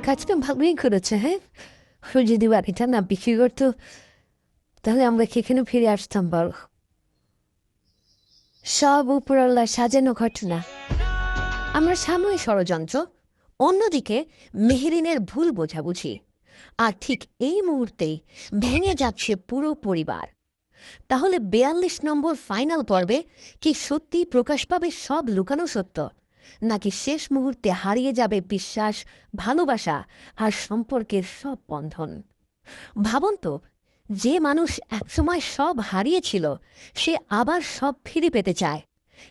কাজটা ভালোই করেছে। হ্যাঁ, ও যদি বাড়িটা না বিক্রি করতো তাহলে আমরা কি এখানে ফিরে আসতাম বল? সব উপরওয়ালার সাজানো ঘটনা। আমরা সাময়িক ষড়যন্ত্র, অন্যদিকে মেহেরিনের ভুল বোঝাবুঝি। আর ঠিক এই মুহূর্তেই ভেঙে যাচ্ছে পুরো পরিবার। তাহলে ৪২ নম্বর ফাইনাল পর্বে কি সত্যি প্রকাশ পাবে সব লুকানো সত্য, নাকি শেষ মুহূর্তে হারিয়ে যাবে বিশ্বাস, ভালোবাসা আর সম্পর্কের সব বন্ধন? ভাবুন তো, যে মানুষ একসময় সব হারিয়েছিল সে আবার সব ফিরে পেতে চায়,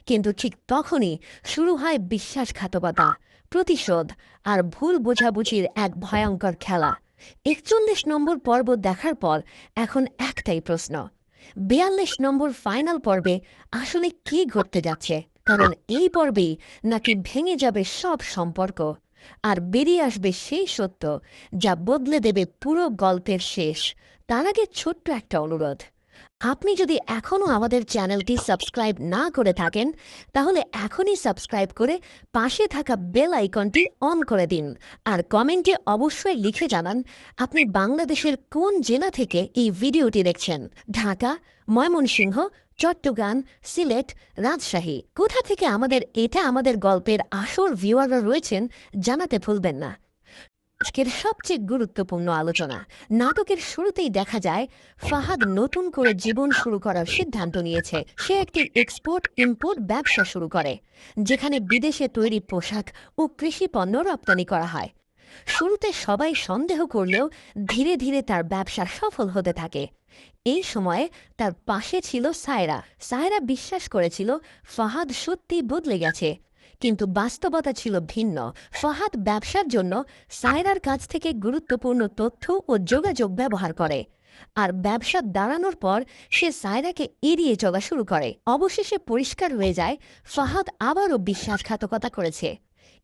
কিন্তু ঠিক তখনই শুরু হয় বিশ্বাসঘাতকতা, প্রতিশোধ আর ভুল বোঝাবুঝির এক ভয়ঙ্কর খেলা। ৪১ নম্বর পর্ব দেখার পর এখন একটাই প্রশ্ন: ৪২ নম্বর ফাইনাল পর্বে আসলে কি ঘটতে যাচ্ছে? কারণ এই পর্বেই নাকি ভেঙে যাবে সব সম্পর্ক আর বেরিয়ে আসবে সেই সত্য যা বদলে দেবে পুরো গল্পের শেষ। তার আগে ছোট্ট একটা অনুরোধ: আপনি যদি এখনও আমাদের চ্যানেলটি সাবস্ক্রাইব না করে থাকেন তাহলে এখনই সাবস্ক্রাইব করে পাশে থাকা বেল আইকনটি অন করে দিন। আর কমেন্টে অবশ্যই লিখে জানান আপনি বাংলাদেশের কোন জেলা থেকে এই ভিডিওটি দেখছেন। ঢাকা, ময়মনসিংহ, চট্টগ্রাম, সিলেট, রাজশাহী কোথা থেকে আমাদের গল্পের আসল ভিউয়াররা রয়েছেন জানাতে ভুলবেন না। আজকের সবচেয়ে গুরুত্বপূর্ণ আলোচনা। নাটকের শুরুতেই দেখা যায় ফাহাদ নতুন করে জীবন শুরু করার সিদ্ধান্ত নিয়েছে। সে একটি এক্সপোর্ট ইম্পোর্ট ব্যবসা শুরু করে, যেখানে বিদেশে তৈরি পোশাক ও কৃষি পণ্য রপ্তানি করা হয়। শুরুতে সবাই সন্দেহ করলেও ধীরে ধীরে তার ব্যবসা সফল হতে থাকে। এই সময়ে তার পাশে ছিল সায়রা। সায়রা বিশ্বাস করেছিল ফাহাদ সত্যি বদলে গেছে, কিন্তু বাস্তবতা ছিল ভিন্ন। ফাহাদ ব্যবসার জন্য সায়রার কাছ থেকে গুরুত্বপূর্ণ তথ্য ও যোগাযোগ ব্যবহার করে, আর ব্যবসা দাঁড়ানোর পর সে সায়রাকে এড়িয়ে চলা শুরু করে। অবশেষে পরিষ্কার হয়ে যায় ফাহাদ আবারও বিশ্বাসঘাতকতা করেছে।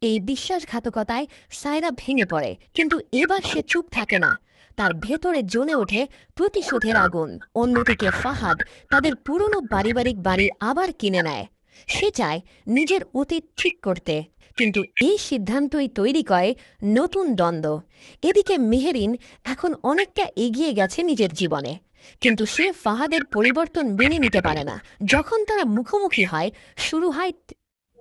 এই বিশ্বাসঘাতকতায় সায়রা ভেঙে পড়ে, কিন্তু এবার সে চুপ থাকে না। তার ভেতরে জ্বলে ওঠে প্রতিশোধের আগুন। অন্যদিকে ফাহাদ তাদের পুরনো পারিবারিক বাড়ি আবার কিনে নেয়। সে চায় নিজের অতীত ঠিক করতে, কিন্তু এই সিদ্ধান্তই তৈরি করে নতুন দ্বন্দ্ব। এদিকে মেহেরিন এখন অনেকটা এগিয়ে গেছে নিজের জীবনে, কিন্তু সে ফাহাদের পরিবর্তন মেনে নিতে পারে না। যখন তারা মুখোমুখি হয়, শুরু হয়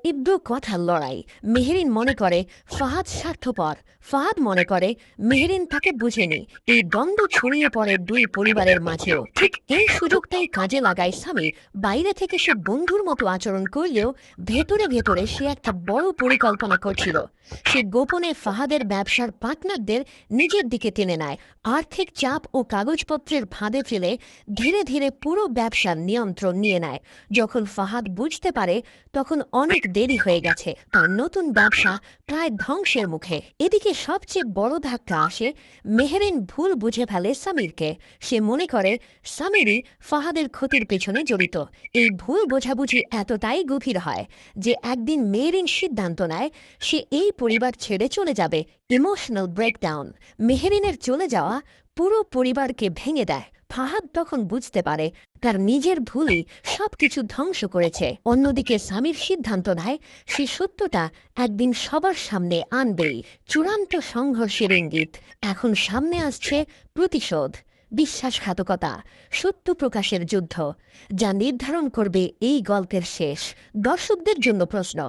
তীব্র কথার লড়াই। মেহেরিন মনে করে ফাহাদ স্বার্থপর, ফাহাদ মনে করে মেহেরিন তাকে বুঝেনি। এই দ্বন্দ্ব ছড়িয়ে পড়ে দুই পরিবারের মাঝেও। ঠিক এই সুযোগটাই কাজে লাগায় স্বামী। বাইরে থেকে সে বন্ধুর মতো আচরণ করলেও ভেতরে ভেতরে সে একটা বড় পরিকল্পনা করছিল। সে গোপনে ফাহাদের ব্যবসার পার্টনারদের নিজের দিকে টেনে নেয়, আর্থিক চাপ ও কাগজপত্রের ফাঁদে ফেলে ধীরে ধীরে পুরো ব্যবসার নিয়ন্ত্রণ নিয়ে নেয়। যখন ফাহাদ বুঝতে পারে তখন অনেক দেরি হয়ে গেছে। তার নতুন ব্যবসা প্রায় ধ্বংসের মুখে। এদিকে সবচেয়ে বড় ধাক্কা আসে। মেহেরিন ভুল বুঝে ফেলে সামিরকে। সে মনে করে সামিরই ফাহাদের ক্ষতির পেছনে জড়িত। এই ভুল বোঝাবুঝি এতটাই গভীর হয় যে একদিন মেহেরিন সিদ্ধান্ত নেয় সে এই পরিবার ছেড়ে চলে যাবে। Emotional breakdown. মেহেরিনের চলে যাওয়া পুরো পরিবারকে ভেঙে দেয়। ফাহাদ তখন বুঝতে পারে তার নিজের ভুলই সবকিছু ধ্বংস করেছে। অন্যদিকে স্বামীর সিদ্ধান্ত নেয় সে সত্যটা একদিন সবার সামনে আনবেই। চূড়ান্ত সংঘর্ষের ইঙ্গিত। এখন সামনে আসছে প্রতিশোধ, বিশ্বাসঘাতকতা, সত্য প্রকাশের যুদ্ধ, যা নির্ধারণ করবে এই গল্পের শেষ। দর্শকদের জন্য প্রশ্ন: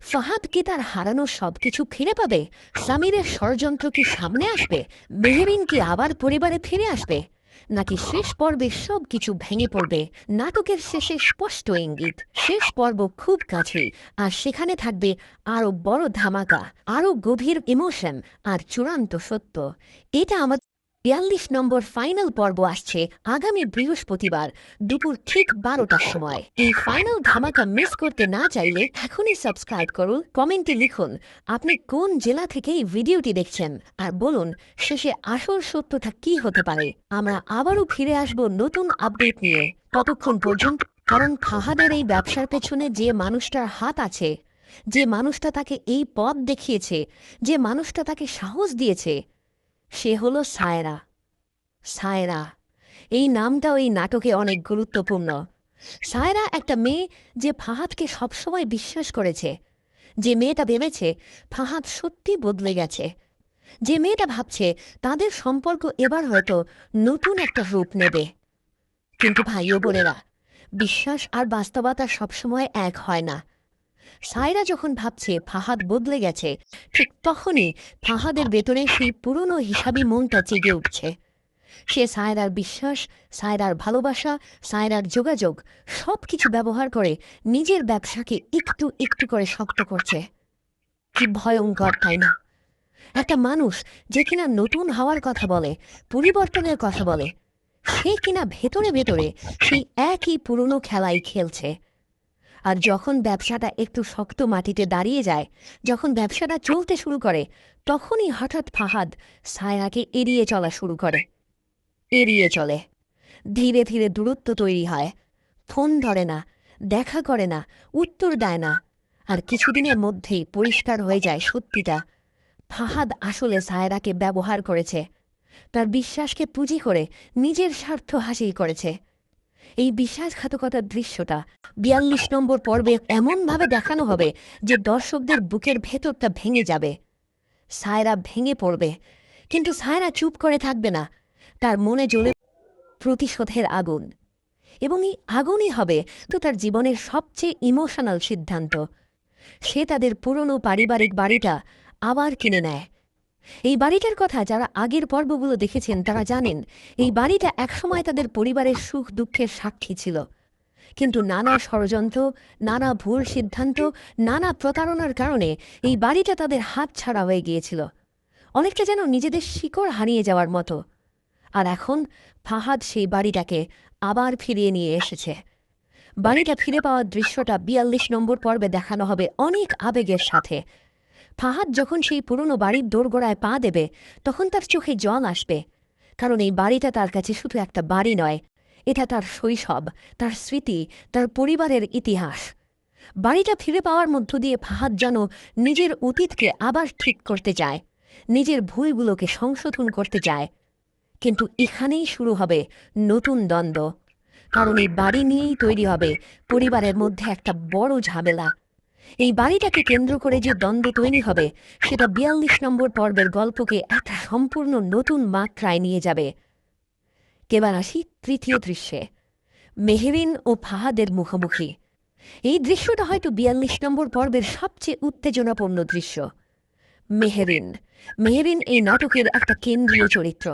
ফাহাদ কি তার হারানো সবকিছু ফিরে পাবে? সামিরের ষড়যন্ত্র কি সামনে আসবে? মেহেরিন কি আবার পরিবারে ফিরে আসবে, নাকি শেষ পর্বে সবকিছু ভেঙে পড়বে? নাটকের শেষে স্পষ্ট ইঙ্গিত শেষ পর্ব খুব কাছেই, আর সেখানে থাকবে আরো বড় ধামাকা, আরো গভীর ইমোশন আর চূড়ান্ত সত্য। এটা আমাদের ৪২ নম্বর ফাইনাল পর্ব আসছে আগামী বৃহস্পতিবার দুপুর ঠিক ১২টার সময়। এই ফাইনাল ধামাকা মিস করতে না চাইলে এখনই সাবস্ক্রাইব করুন। কমেন্টে লিখুন আপনি কোন জেলা থেকে এই ভিডিওটি দেখছেন, আর বলুন শেষে আসল সত্যটা কি হতে পারে। আমরা আবারও ফিরে আসব নতুন আপডেট নিয়ে। ততক্ষণ পর্যন্ত, কারণ ফাহাদের এই ব্যবসার পেছনে যে মানুষটার হাত আছে, যে মানুষটা তাকে এই পথ দেখিয়েছে, যে মানুষটা তাকে সাহস দিয়েছে, সে হলো সায়রা। সায়রা, এই নামটাও এই নাটকে অনেক গুরুত্বপূর্ণ। সায়রা একটা মেয়ে যে ফাহাদকে সবসময় বিশ্বাস করেছে, যে মেয়েটা ভেবেছে ফাহাদ সত্যি বদলে গেছে। যে মেয়েটা ভাবছে তাদের সম্পর্ক এবার হয়তো নতুন একটা রূপ নেবে। কিন্তু ভাই ও বোনেরা, বিশ্বাস আর বাস্তবতা সবসময় এক হয় না। সায়রা যখন ভাবছে ফাহাদ বদলে গেছে, ঠিক তখনই ফাহাদের ভেতরে সেই পুরনো হিসাবি মনটা জেগে উঠছে। সে সায়রার বিশ্বাস, সায়রার ভালোবাসা, সায়রার যোগাযোগ সবকিছু ব্যবহার করে নিজের ব্যবসাকে একটু একটু করে শক্ত করছে। কি ভয়ঙ্কর, তাই না? একটা মানুষ যে কিনা নতুন হওয়ার কথা বলে, পরিবর্তনের কথা বলে, সে কিনা ভেতরে ভেতরে সেই একই পুরনো খেলাই খেলছে। আর যখন ব্যবসাটা একটু শক্ত মাটিতে দাঁড়িয়ে যায়, যখন ব্যবসাটা চলতে শুরু করে, তখনই হঠাৎ ফাহাদ সায়রাকে এড়িয়ে চলা শুরু করে। এড়িয়ে চলে। ধীরে ধীরে দূরত্ব তৈরি হয়। ফোন ধরে না, দেখা করে না, উত্তর দেয় না। আর কিছুদিনের মধ্যেই পরিষ্কার হয়ে যায় সত্যিটা। ফাহাদ আসলে সায়রাকে ব্যবহার করেছে, তার বিশ্বাসকে পুঁজি করে নিজের স্বার্থ হাসিল করেছে। এই বিশ্বাসঘাতকতার দৃশ্যটা ৪২ নম্বর পর্বে এমনভাবে দেখানো হবে যে দর্শকদের বুকের ভেতরটা ভেঙে যাবে। সায়রা ভেঙে পড়বে, কিন্তু সায়রা চুপ করে থাকবে না। তার মনে জ্বলে প্রতিশোধের আগুন, এবং এই আগুনই হবে তো তার জীবনের সবচেয়ে ইমোশনাল সিদ্ধান্ত। সে তাদের পুরনো পারিবারিক বাড়িটা আবার কিনে নেয়। এই বাড়িটার কথা যারা আগের পর্বগুলো দেখেছেন তারা জানেন, এই বাড়িটা একসময় তাদের পরিবারের সুখ দুঃখের সাক্ষী ছিল। কিন্তু নানা ষড়যন্ত্র, নানা ভুল সিদ্ধান্ত, নানা প্রতারণার কারণে এই বাড়িটা তাদের হাত ছাড়া হয়ে গিয়েছিল, অনেকটা যেন নিজেদের শিকড় হারিয়ে যাওয়ার মতো। আর এখন ফাহাদ সেই বাড়িটাকে আবার ফিরিয়ে নিয়ে এসেছে। বাড়িটা ফিরে পাওয়ার দৃশ্যটা ৪২ নম্বর পর্বে দেখানো হবে অনেক আবেগের সাথে। ফাহাদ যখন সেই পুরনো বাড়ির দোরগোড়ায় পা দেবে, তখন তার চোখে জল আসবে। কারণ এই বাড়িটা তার কাছে শুধু একটা বাড়ি নয়, এটা তার শৈশব, তার স্মৃতি, তার পরিবারের ইতিহাস। বাড়িটা ফিরে পাওয়ার মধ্য দিয়ে ফাহাদ যেন নিজের অতীতকে আবার ঠিক করতে চায়, নিজের ভুলগুলোকে সংশোধন করতে চায়। কিন্তু এখানেই শুরু হবে নতুন দ্বন্দ্ব। কারণ এই বাড়ি নিয়েই তৈরি হবে পরিবারের মধ্যে একটা বড় ঝামেলা। এই বাড়িটাকে কেন্দ্র করে যে দ্বন্দ্ব তৈরি হবে, সেটা ৪২ নম্বর পর্বের গল্পকে একটা সম্পূর্ণ নতুন মাত্রায় নিয়ে যাবে। এবার আসি তৃতীয় দৃশ্যে, মেহেরিন ও ফাহাদের মুখোমুখি। এই দৃশ্যটা হয়তো ৪২ নম্বর পর্বের সবচেয়ে উত্তেজনাপূর্ণ দৃশ্য। মেহেরিন মেহেরিন এই নাটকের একটা কেন্দ্রীয় চরিত্র।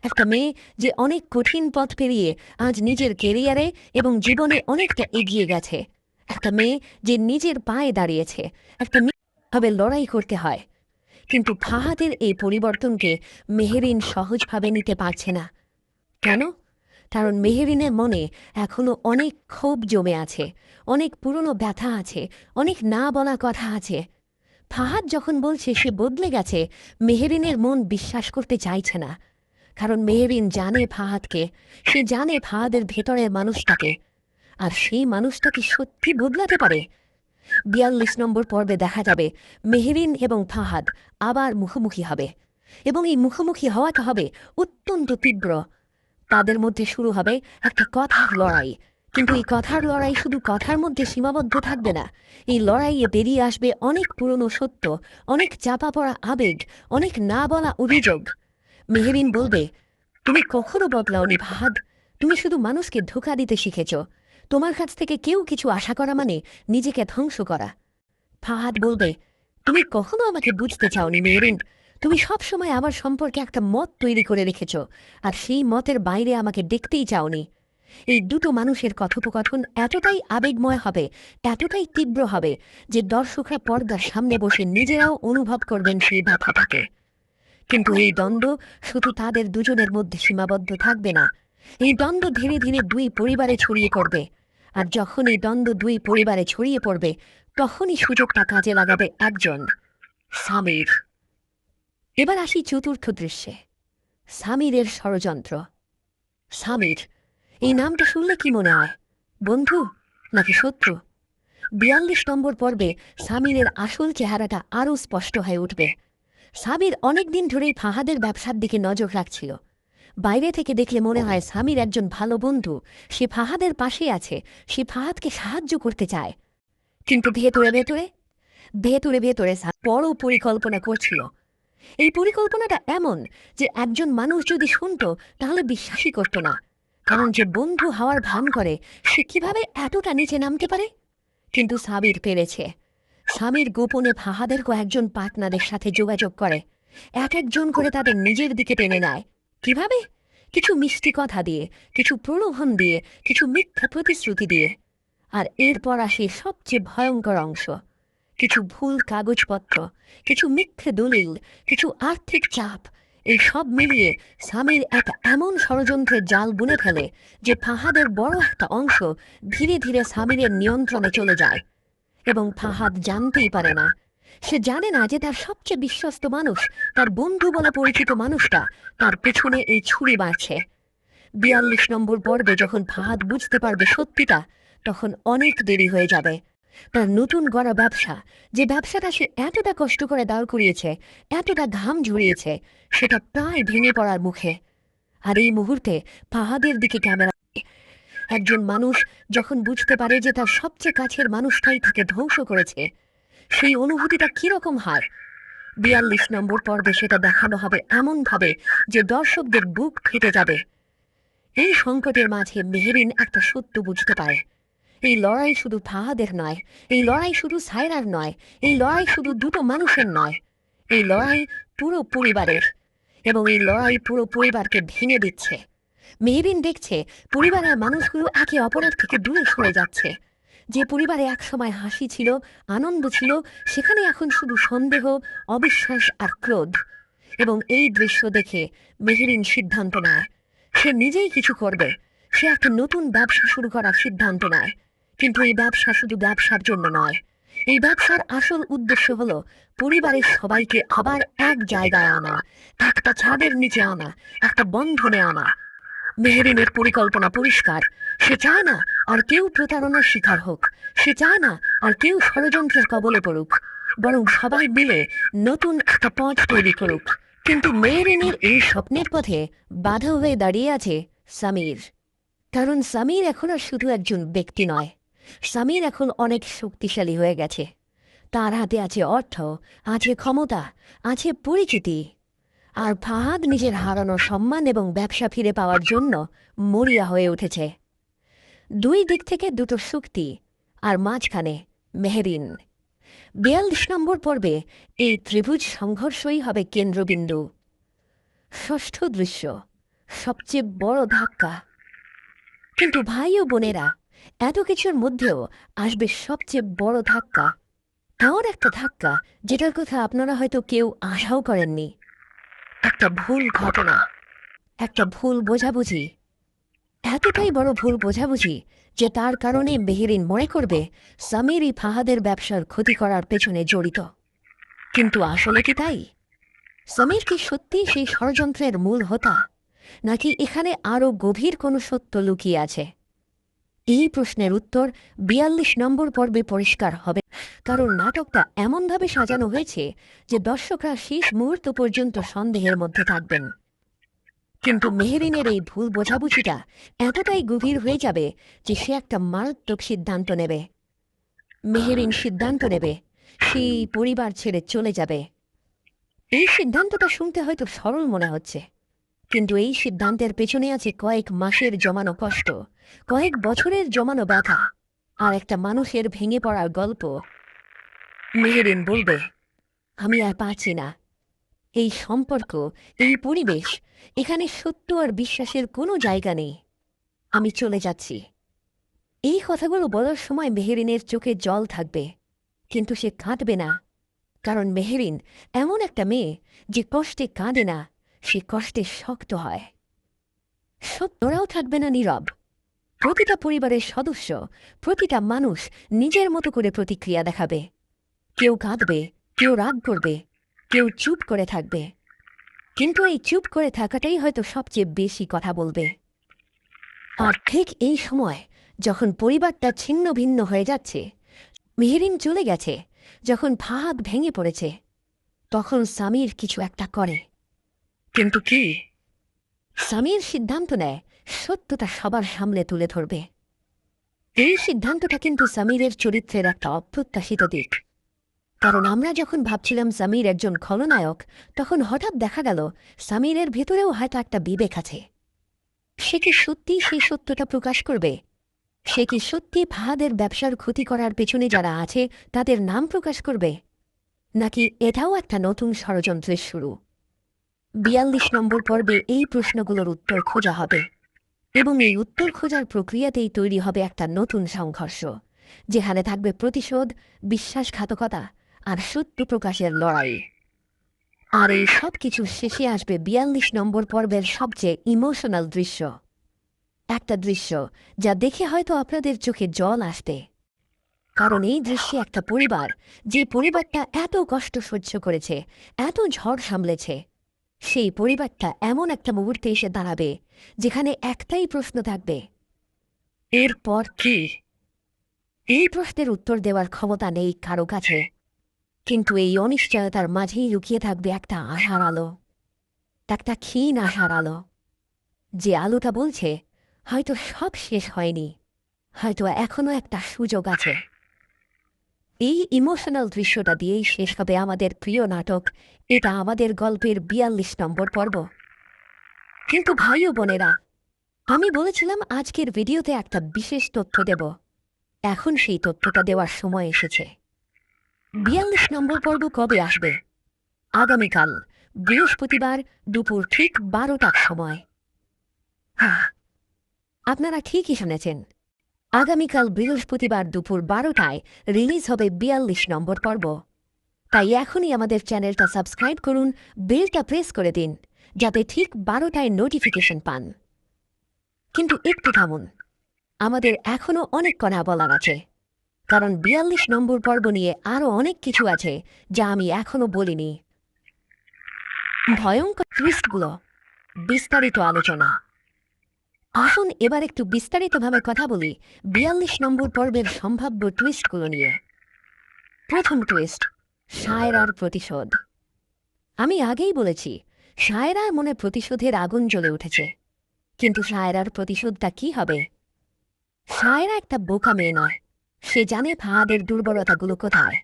একটা মেয়ে যে অনেক কঠিন পথ পেরিয়ে আজ নিজের কেরিয়ারে এবং জীবনে অনেকটা এগিয়ে গেছে। একটা মেয়ে যে নিজের পায়ে দাঁড়িয়েছে। একটা মেয়েভাবে লড়াই করতে হয়। কিন্তু ফাহাদের এই পরিবর্তনকে মেহেরিন সহজভাবে নিতে পারছে না। কেন? কারণ মেহেরিনের মনে এখনো অনেক ক্ষোভ জমে আছে, অনেক পুরনো ব্যথা আছে, অনেক না বলা কথা আছে। ফাহাদ যখন বলছে সে বদলে গেছে, মেহেরিনের মন বিশ্বাস করতে চাইছে না। কারণ মেহেরিন জানে ফাহাদকে, সে জানে ফাহাদের ভেতরের মানুষটাকে। আর সেই মানুষটাকে সত্যি বদলাতে পারে। ৪২ নম্বর পর্বে দেখা যাবে মেহেরিন এবং ফাহাদ আবার মুখোমুখি হবে, এবং এই মুখোমুখি হওয়াটা হবে অত্যন্ত তীব্র। তাদের মধ্যে শুরু হবে একটা কথার লড়াই। কিন্তু এই কথার লড়াই শুধু কথার মধ্যে সীমাবদ্ধ থাকবে না। এই লড়াইয়ে বেরিয়ে আসবে অনেক পুরনো সত্য, অনেক চাপা পড়া আবেগ, অনেক না বলা অভিযোগ। মেহেরিন বলবে, তুমি কখনো বদলাওনি ফাহাদ, তুমি শুধু মানুষকে ধোঁকা দিতে শিখেছ। তোমার কাছ থেকে কেউ কিছু আশা করা মানে নিজেকে ধ্বংস করা। ফাহাদ বলবে, তুমি কখনো আমাকে বুঝতে চাওনি মেহেরিন, তুমি সবসময় আমার সম্পর্কে একটা মত তৈরি করে রেখেছ, আর সেই মতের বাইরে আমাকে দেখতেই চাওনি। এই দুটো মানুষের কথোপকথন এতটাই আবেগময় হবে, এতটাই তীব্র হবে যে দর্শকরা পর্দার সামনে বসে নিজেরাও অনুভব করবেন সেই ব্যথাটাকে। কিন্তু এই দ্বন্দ্ব শুধু তাদের দুজনের মধ্যে সীমাবদ্ধ থাকবে না। এই দ্বন্দ্ব ধীরে ধীরে দুই পরিবারে ছড়িয়ে পড়বে। আর যখন এই দ্বন্দ্ব দুই পরিবারে ছড়িয়ে পড়বে, তখনই সুযোগটা কাজে লাগাবে একজন, সামির। এবার আসি চতুর্থ দৃশ্যে, সামিরের ষড়যন্ত্র। সামির, এই নামটা শুনলে কি মনে হয়? বন্ধু নাকি শত্রু? ৪২ নম্বর পর্বে সামিরের আসল চেহারাটা আরও স্পষ্ট হয়ে উঠবে। সামির অনেকদিন ধরেই ফাহাদের ব্যবসার দিকে নজর রাখছিল। বাইরে থেকে দেখলে মনে হয় সামির একজন ভালো বন্ধু, সে ফাহাদের পাশে আছে, সে ফাহাদকে সাহায্য করতে চায়। কিন্তু ভেতরে ভেতরে ভেতরে ভেতরে বড় পরিকল্পনা করছিল। এই পরিকল্পনাটা এমন যে একজন মানুষ যদি শুনতো তাহলে বিশ্বাসই করত না, কারণ যে বন্ধু হওয়ার ভান করে সে কিভাবে এতটা নিচে নামতে পারে। কিন্তু সাবির পেরেছে। সামির গোপনে ফাহাদের কয়েকজন পার্টনারের সাথে যোগাযোগ করে, এক একজন করে তাদের নিজের দিকে টেনে নেয়। কিভাবে? কিছু মিষ্টি কথা দিয়ে, কিছু প্রলোভন দিয়ে, কিছু মিথ্যা প্রতিশ্রুতি দিয়ে। আর এরপর আসে সবচেয়ে ভয়ঙ্কর অংশ, কিছু ভুল কাগজপত্র, কিছু মিথ্যে দলিল, কিছু আর্থিক চাপ। এই সব মিলিয়ে সামির এক এমন ষড়যন্ত্রের জাল বুনে ফেলে যে ফাহাদের বড় একটা অংশ ধীরে ধীরে সামিরের নিয়ন্ত্রণে চলে যায়। এবং ফাহাদ জানতেই পারে না। সে জানে না যে তার সবচেয়ে বিশ্বস্ত মানুষ, তার বন্ধু বলে পরিচিত মানুষটা তার পেছনে এই ছুরি বাড়ছে। ৪২ নম্বর পর্বে যখন ফাহাদ বুঝতে পারবে সত্যিটা, তখন অনেক দেরি হয়ে যাবে। তার নতুন গড়া ব্যবসা, যে ব্যবসাটা সে এতটা কষ্ট করে দাঁড় করিয়েছে, এতটা ঘাম ঝরিয়েছে, সেটা প্রায় ভেঙে পড়ার মুখে। আর এই মুহূর্তে ফাহাদের দিকে ক্যামেরা। একজন মানুষ যখন বুঝতে পারে যে তার সবচেয়ে কাছের মানুষটাই তাকে ধ্বংস করেছে, সেই অনুভূতিটা কিরকম হয়? ৪২ নম্বর পর্বে সেটা দেখানো হবে এমনভাবে যে দর্শকদের বুক ফেটে যাবে। এই সংকটের মাঝে মেহেরিন একটা সত্য বুঝতে পারে। এই লড়াই শুধু ফাহাদের নয়, এই লড়াই শুধু সায়রার নয়, এই লড়াই শুধু দুটো মানুষের নয়, এই লড়াই পুরো পরিবারের। এবং এই লড়াই পুরো পরিবারকে ভেঙে দিচ্ছে। মেহেরিন দেখছে পরিবারের মানুষগুলো একে অপরের থেকে দূরে সরে যাচ্ছে। যে পরিবারে একসময় হাসি ছিল, আনন্দ ছিল, সেখানে এখন শুধু সন্দেহ, অবিশ্বাস আর ক্রোধ। এবং এই দৃশ্য দেখে মেহেরিন সিদ্ধান্ত নেয় সে নিজেই কিছু করবে। সে একটা নতুন ব্যবসা শুরু করার সিদ্ধান্ত নেয়। কিন্তু এই ব্যবসা শুধু ব্যবসার জন্য নয়। এই ব্যবসার আসল উদ্দেশ্য হলো পরিবারের সবাইকে আবার এক জায়গায় আনা, একটা ছাদের নিচে আনা, একটা বন্ধনে আনা। মেহেরিনের পরিকল্পনা পরিষ্কার। সে চায় না আর কেউ প্রতারণার শিকার হোক, সে চায় না আর কেউ ষড়যন্ত্রের কবলে পড়ুক, বরং সবাই মিলে নতুন একটা পথ তৈরি করুক। কিন্তু মেহেরিনের এই স্বপ্নের পথে বাধা হয়ে দাঁড়িয়ে আছে সামির। কারণ সামির এখন আর শুধু একজন ব্যক্তি নয়, সামির এখন অনেক শক্তিশালী হয়ে গেছে। তার হাতে আছে অর্থ, আছে ক্ষমতা, আছে পরিচিতি। আর ফাহাদ নিজের হারানো সম্মান এবং ব্যবসা ফিরে পাওয়ার জন্য মরিয়া হয়ে উঠেছে। দুই দিক থেকে দুটো শক্তি, আর মাঝখানে মেহেরিন। ৪২ নম্বর পর্বে এই ত্রিভুজ সংঘর্ষই হবে কেন্দ্রবিন্দু। ষষ্ঠ দৃশ্য, সবচেয়ে বড় ধাক্কা। কিন্তু ভাই ও বোনেরা, এত কিছুর মধ্যেও আসবে সবচেয়ে বড় ধাক্কা। এমন একটা ধাক্কা যেটার কথা আপনারা হয়তো কেউ আশাও করেননি। একটা ভুল ঘটনা, একটা ভুল বোঝাবুঝি। এতটাই বড় ভুল বোঝাবুঝি যে তার কারণে মেহেরিন মনে করবে সামিরই ফাহাদের ব্যবসার ক্ষতি করার পেছনে জড়িত। কিন্তু আসলে কি তাই? সামির কি সত্যি সেই ষড়যন্ত্রের মূল হোতা, নাকি এখানে আরও গভীর কোনো সত্য লুকিয়ে আছে? এই প্রশ্নের উত্তর ৪২ নম্বর পর্বে পরিষ্কার হবে। কারণ নাটকটা এমনভাবে সাজানো হয়েছে যে দর্শকরা শেষ মুহূর্ত পর্যন্ত সন্দেহের মধ্যে থাকবেন। কিন্তু মেহেরিনের এই ভুল বোঝাবুঝিটা এতটাই গভীর হয়ে যাবে যে সে একটা মারাত্মক সিদ্ধান্ত নেবে। মেহেরিন সিদ্ধান্ত নেবে সেই পরিবার ছেড়ে চলে যাবে। এই সিদ্ধান্তটা শুনতে হয়তো সরল মনে হচ্ছে, কিন্তু এই সিদ্ধান্তের পেছনে আছে কয়েক মাসের জমানো কষ্ট, কয়েক বছরের জমানো ব্যথা, আর একটা মানুষের ভেঙে পড়ার গল্প। মেহেরিন বলবে, আমি আর পাচ্ছি না। এই সম্পর্ক, এই পরিবেশ, এখানে সত্য আর বিশ্বাসের কোনো জায়গা নেই। আমি চলে যাচ্ছি। এই কথাগুলো বলার সময় মেহেরিনের চোখে জল থাকবে, কিন্তু সে কাঁদবে না। কারণ মেহেরিন এমন একটা মেয়ে যে কষ্টে কাঁদে না, সে কষ্টে শক্ত হয়। সত্যরাও থাকবে না নীরব। প্রতিটা পরিবারের সদস্য, প্রতিটা মানুষ নিজের মতো করে প্রতিক্রিয়া দেখাবে। কেউ কাঁদবে, কেউ রাগ করবে, কেউ চুপ করে থাকবে। কিন্তু এই চুপ করে থাকাটাই হয়তো সবচেয়ে বেশি কথা বলবে। আর ঠিক এই সময় যখন পরিবারটা ছিন্ন ভিন্ন হয়ে যাচ্ছে, মেহেরিন চলে গেছে, যখন ফাহাদ ভেঙে পড়েছে, তখন সামির কিছু একটা করে। কিন্তু কি? সামির সিদ্ধান্ত নেয় সত্যটা সবার সামনে তুলে ধরবে। এই সিদ্ধান্তটা কিন্তু সামিরের চরিত্রের একটা অপ্রত্যাশিত দিক। কারণ আমরা যখন ভাবছিলাম সামির একজন খলনায়ক, তখন হঠাৎ দেখা গেল সামিরের ভেতরেও হয়তো একটা বিবেক আছে। সে কি সত্যি সেই সত্যটা প্রকাশ করবে? সে কি সত্যি ফাহাদের ব্যবসার ক্ষতি করার পেছনে যারা আছে তাদের নাম প্রকাশ করবে, নাকি এটাও একটা নতুন ষড়যন্ত্রের শুরু? ৪২ নম্বর পর্বে এই প্রশ্নগুলোর উত্তর খোঁজা হবে, এবং এই উত্তর খোঁজার প্রক্রিয়াতেই তৈরি হবে একটা নতুন সংঘর্ষ, যেখানে থাকবে প্রতিশোধ, বিশ্বাসঘাতকতা আর সত্য প্রকাশের লড়াই। আর এই সব কিছু শেষে আসবে ৪২ নম্বর পর্বের সবচেয়ে ইমোশনাল দৃশ্য, একটা দৃশ্য যা দেখে হয়তো আপনাদের চোখে জল আসবে। কারণ এই দৃশ্যে একটা পরিবার, যে পরিবারটা এত কষ্ট সহ্য করেছে, এত ঝড় সামলেছে, সেই পরিবারটা এমন একটা মুহূর্তে এসে দাঁড়াবে যেখানে একটাই প্রশ্ন থাকবে, এরপর কি? এই প্রশ্নের উত্তর দেওয়ার ক্ষমতা নেই কারো কাছে, কিন্তু এই অনিশ্চয়তার মাঝেই লুকিয়ে থাকবে একটা আশার আলো, একটা ক্ষীণ আশার আলো, যে আলোটা বলছে হয়তো সব শেষ হয়নি, হয়তো এখনো একটা সুযোগ আছে। এই ইমোশনাল দৃশ্যটা দিয়েই শেষ হবে আমাদের প্রিয় নাটক এটা আমাদের গল্পের ৪২ নম্বর পর্ব। কিন্তু ভাই ও বোনেরা, আমি বলেছিলাম আজকের ভিডিওতে একটা বিশেষ তথ্য দেব। এখন সেই তথ্যটা দেওয়ার সময় এসেছে। ৪২ নম্বর পর্ব কবে আসবে? আগামীকাল বৃহস্পতিবার দুপুর ঠিক ১২টার সময়। হ্যাঁ, আপনারা ঠিকই শুনেছেন, আগামীকাল বৃহস্পতিবার দুপুর ১২টায় রিলিজ হবে ৪২ নম্বর পর্ব। তাই এখনই আমাদের চ্যানেলটা সাবস্ক্রাইব করুন, বেলটা প্রেস করে দিন, যাতে ঠিক ১২টায় নোটিফিকেশন পান। কিন্তু একটু থামুন, আমাদের এখনও অনেক কথা বলার আছে, কারণ ৪২ নম্বর পর্ব নিয়ে আরও অনেক কিছু আছে যা আমি এখনও বলিনি। ভয়ঙ্কর টুইস্টগুলো, বিস্তারিত আলোচনা। আসুন এবার একটু বিস্তারিতভাবে কথা বলি ৪২ নম্বর পর্বের সম্ভাব্য টুইস্টগুলো নিয়ে। প্রথম টুইস্ট, শায়রার প্রতিশোধ। আমি আগেই বলেছি, শায়রার মনে প্রতিশোধের আগুন জ্বলে উঠেছে, কিন্তু শায়রার প্রতিশোধটা কি হবে? শায়রা একটা বোকা মেয়ে নয়। সে জানে ফাহাদের দুর্বলতাগুলো কোথায়,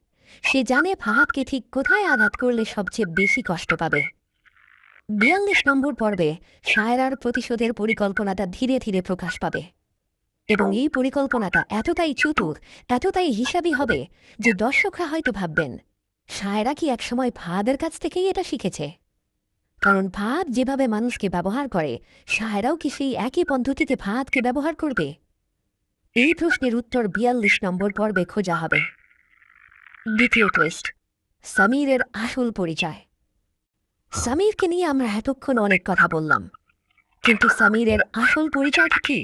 সে জানে ফাহাদকে ঠিক কোথায় আঘাত করলে সবচেয়ে বেশি কষ্ট পাবে। ৪২ নম্বর পর্বে শায়রার প্রতিশোধের পরিকল্পনাটা ধীরে ধীরে প্রকাশ পাবে, এবং এই পরিকল্পনাটা এতটাই চতুর, এতটাই হিসাবী হবে যে দর্শকরা হয়তো ভাববেন, শায়রা কি একসময় ফাহাদের কাছ থেকেই এটা শিখেছে? কারণ ফাহাদ যেভাবে মানুষকে ব্যবহার করে, শায়রাও কি সেই একই পদ্ধতিতে ফাহাদকে ব্যবহার করবে? এই প্রশ্নের উত্তর ৪২ নম্বর পর্বে খোঁজা হবে। দ্বিতীয় টুইস্ট, সামিরের আসল পরিচয়। সামিরকে নিয়ে আমরা এতক্ষণ অনেক কথা বললাম, কিন্তু সামিরের আসল পরিচয়টা কি?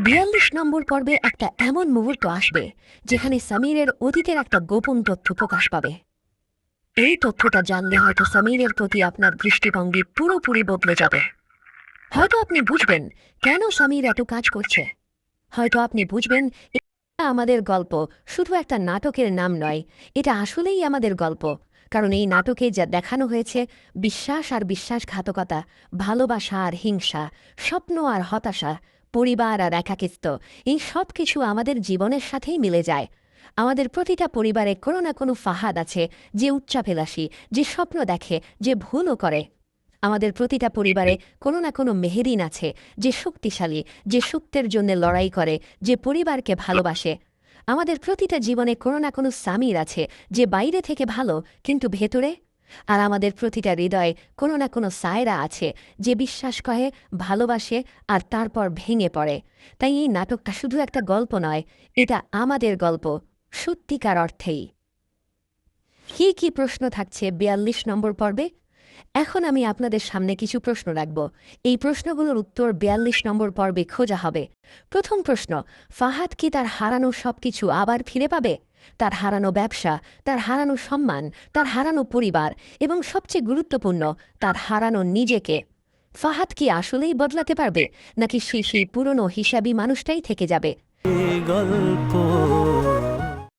৪২ নম্বর পর্বে একটা এমন মুহূর্ত আসবে যেখানে সামিরের অতীতের একটা গোপন তথ্য প্রকাশ পাবে। এই তথ্যটা জানলে হয়তো সামিরের প্রতি আপনার দৃষ্টিভঙ্গি পুরোপুরি বদলে যাবে। হয়তো আপনি বুঝবেন কেন সামির এত কাজ করছে। হয়তো আপনি বুঝবেন এটা আমাদের গল্প, শুধু একটা নাটকের নাম নয়, এটা আসলেই আমাদের গল্প। কারণ এই নাটকে যা দেখানো হয়েছে, বিশ্বাস আর বিশ্বাসঘাতকতা, ভালোবাসা আর হিংসা, স্বপ্ন আর হতাশা, পরিবার আর একাকিত্ব, এই সব কিছু আমাদের জীবনের সাথেই মিলে যায়। আমাদের প্রতিটা পরিবারে কোনো না কোনো ফাহাদ আছে, যে উচ্চাভিলাষী, যে স্বপ্ন দেখে, যে ভুলও করে। আমাদের প্রতিটা পরিবারে কোনো না কোনো মেহেরিন আছে, যে শক্তিশালী, যে সত্যের জন্য লড়াই করে, যে পরিবারকে ভালোবাসে। আমাদের প্রতিটা জীবনে কোনো না কোনো সামির আছে, যে বাইরে থেকে ভালো কিন্তু ভেতরে। আর আমাদের প্রতিটা হৃদয়ে কোনো না কোনো সায়রা আছে, যে বিশ্বাস করে, ভালোবাসে আর তারপর ভেঙে পড়ে। তাই এই নাটকটা শুধু একটা গল্প নয়, এটা আমাদের গল্প, সত্যিকার অর্থেই। কী কী প্রশ্ন থাকছে ৪২ নম্বর পর্বে? এখন আমি আপনাদের সামনে কিছু প্রশ্ন রাখব। এই প্রশ্নগুলোর উত্তর ৪২ নম্বর পর্বে খোঁজা হবে। প্রথম প্রশ্ন, ফাহাদ কি তার হারানো সবকিছু আবার ফিরে পাবে? তার হারানো ব্যবসা, তার হারানো সম্মান, তার হারানো পরিবার, এবং সবচেয়ে গুরুত্বপূর্ণ, তার হারানো নিজেকে। ফাহাদ কি আসলেই বদলাতে পারবে, নাকি সেই পুরনো হিসাবী মানুষটাই থেকে যাবে? গল্প